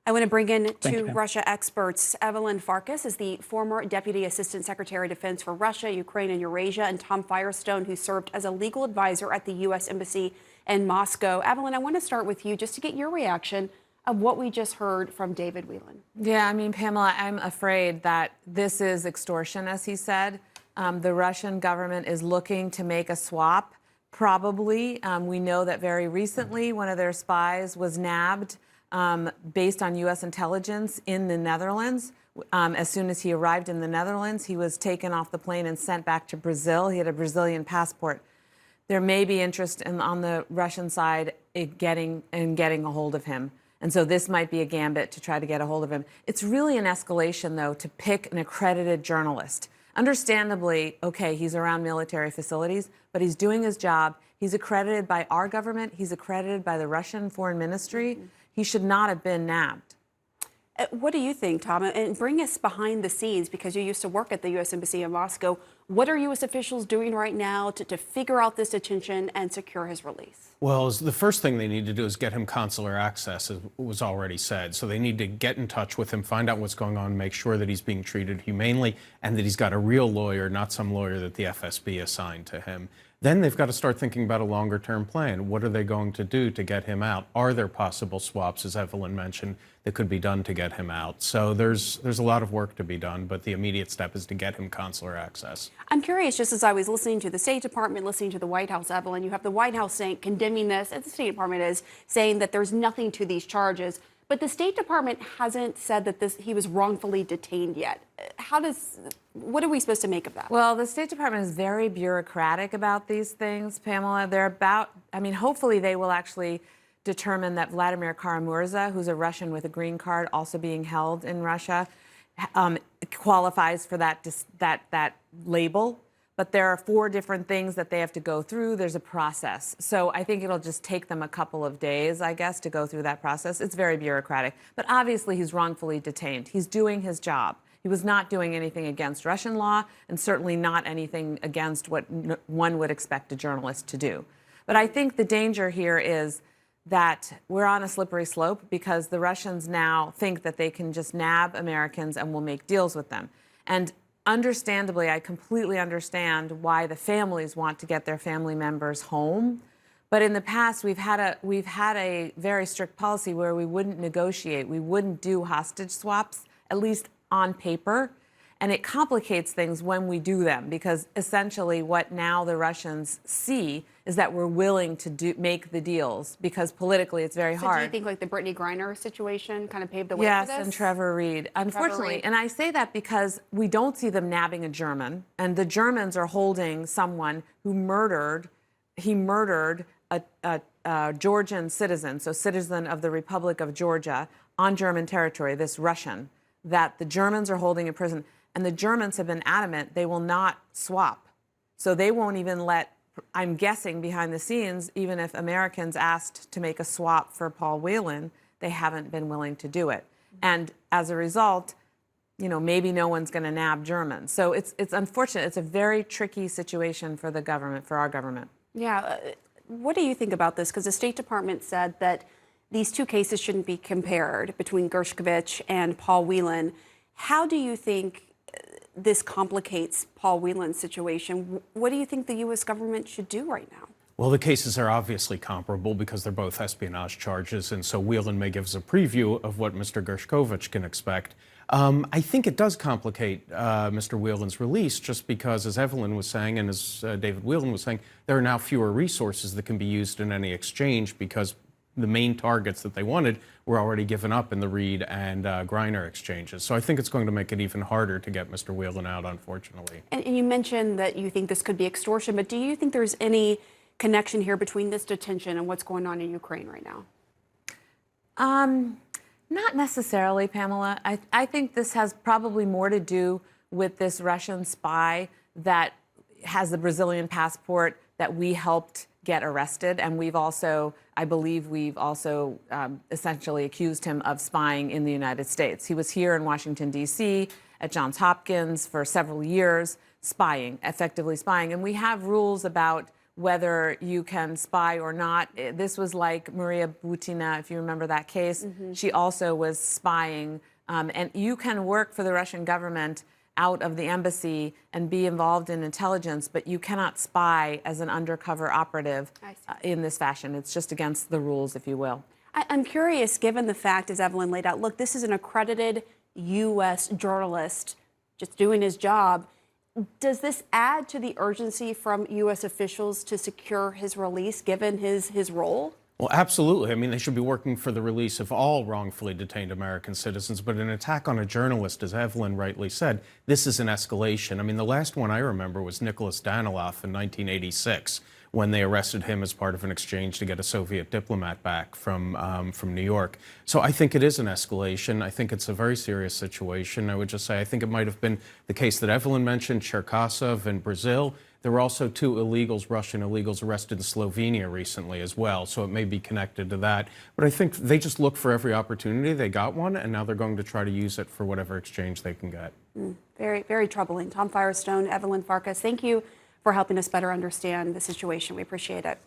I want to bring in Thank two you. Russia experts. Evelyn Farkas is the former Deputy Assistant Secretary of Defense for Russia, Ukraine, and Eurasia, and Tom Firestone, who served as a legal advisor at the U.S. Embassy in Moscow. Evelyn, I want to start with you just to get your reaction of what we just heard from David Whelan. Yeah, I mean, Pamela, I'm afraid that this is extortion, as he said. The Russian government is looking to make a swap, probably. We know that very recently one of their spies was nabbed based on U.S. intelligence in the Netherlands. As soon as he arrived in the Netherlands, he was taken off the plane and sent back to Brazil. He had a Brazilian passport. There may be interest on the Russian side in getting a hold of him. And so this might be a gambit to try to get a hold of him. It's really an escalation, though, to pick an accredited journalist. Understandably, okay, he's around military facilities, but he's doing his job. He's accredited by our government. He's accredited by the Russian Foreign Ministry. He should not have been nabbed. What do you think, Tom? And bring us behind the scenes, because you used to work at the U.S. Embassy in Moscow. What are U.S. officials doing right now to figure out this detention and secure his release? Well, the first thing they need to do is get him consular access, as was already said. So they need to get in touch with him, find out what's going on, make sure that he's being treated humanely, and that he's got a real lawyer, not some lawyer that the FSB assigned to him. Then they've got to start thinking about a longer-term plan. What are they going to do to get him out? Are there possible swaps, as Evelyn mentioned, that could be done to get him out? So there's a lot of work to be done, but the immediate step is to get him consular access. I'm curious, just as I was listening to the State Department, listening to the White House, Evelyn, you have the White House saying, condemning this, and the State Department is saying that there's nothing to these charges. But the State Department hasn't said that he was wrongfully detained yet. What are we supposed to make of that? Well, the State Department is very bureaucratic about these things, Pamela. Hopefully they will actually determine that Vladimir Kara-Murza, who's a Russian with a green card, also being held in Russia, qualifies for that label. But there are 4 different things that they have to go through. There's a process. So I think it'll just take them a couple of days, I guess, to go through that process. It's very bureaucratic. But obviously, he's wrongfully detained. He's doing his job. He was not doing anything against Russian law, and certainly not anything against what one would expect a journalist to do. But I think the danger here is that we're on a slippery slope, because the Russians now think that they can just nab Americans and will make deals with them. And understandably, I completely understand why the families want to get their family members home. But in the past, we've had a very strict policy where we wouldn't negotiate. We wouldn't do hostage swaps, at least on paper. And it complicates things when we do them, because essentially what now the Russians see is that we're willing to make the deals, because politically it's very hard. Do you think like the Brittany Griner situation kind of paved the way for this? Yes, and Trevor Reed. Unfortunately, and I say that because we don't see them nabbing a German, and the Germans are holding someone who murdered a Georgian citizen, so citizen of the Republic of Georgia, on German territory, this Russian, that the Germans are holding in prison. And the Germans have been adamant they will not swap. So they won't even let, I'm guessing behind the scenes, even if Americans asked to make a swap for Paul Whelan, they haven't been willing to do it. And as a result, maybe no one's going to nab Germans. So it's unfortunate. It's a very tricky situation for the government, for our government. Yeah. What do you think about this? Because the State Department said that these 2 cases shouldn't be compared, between Gershkovitch and Paul Whelan. How do you think this complicates Paul Whelan's situation? What do you think the U.S. government should do right now? Well, the cases are obviously comparable because they're both espionage charges, and so Whelan may give us a preview of what Mr. Gershkovitch can expect. I think it does complicate Mr. Whelan's release, just because, as Evelyn was saying and as David Whelan was saying, there are now fewer resources that can be used in any exchange, because the main targets that they wanted were already given up in the Reed and Griner exchanges. So I think it's going to make it even harder to get Mr. Whelan out, unfortunately. And you mentioned that you think this could be extortion, but do you think there's any connection here between this detention and what's going on in Ukraine right now? Not necessarily, Pamela. I think this has probably more to do with this Russian spy that has the Brazilian passport that we helped get arrested, and I believe we've also essentially accused him of spying in the United States. He was here in Washington, D.C., at Johns Hopkins for several years, effectively spying. And we have rules about whether you can spy or not. This was like Maria Butina, if you remember that case. She also was spying. And you can work for the Russian government out of the embassy and be involved in intelligence, but you cannot spy as an undercover operative in this fashion. It's just against the rules, if you will. I'm curious, given the fact, as Evelyn laid out, look, this is an accredited U.S. journalist just doing his job. Does this add to the urgency from U.S. officials to secure his release, given his role? Well, absolutely. I mean, they should be working for the release of all wrongfully detained American citizens, but an attack on a journalist, as Evelyn rightly said, this is an escalation. I mean, the last one I remember was Nicholas Daniloff in 1986, when they arrested him as part of an exchange to get a Soviet diplomat back from New York. So I think it is an escalation. I think it's a very serious situation. I would just say I think it might have been the case that Evelyn mentioned, Cherkasov in Brazil. There were also 2 illegals, Russian illegals, arrested in Slovenia recently as well, so it may be connected to that. But I think they just looked for every opportunity. They got one, and now they're going to try to use it for whatever exchange they can get. Very, very troubling. Tom Firestone, Evelyn Farkas, thank you for helping us better understand the situation. We appreciate it.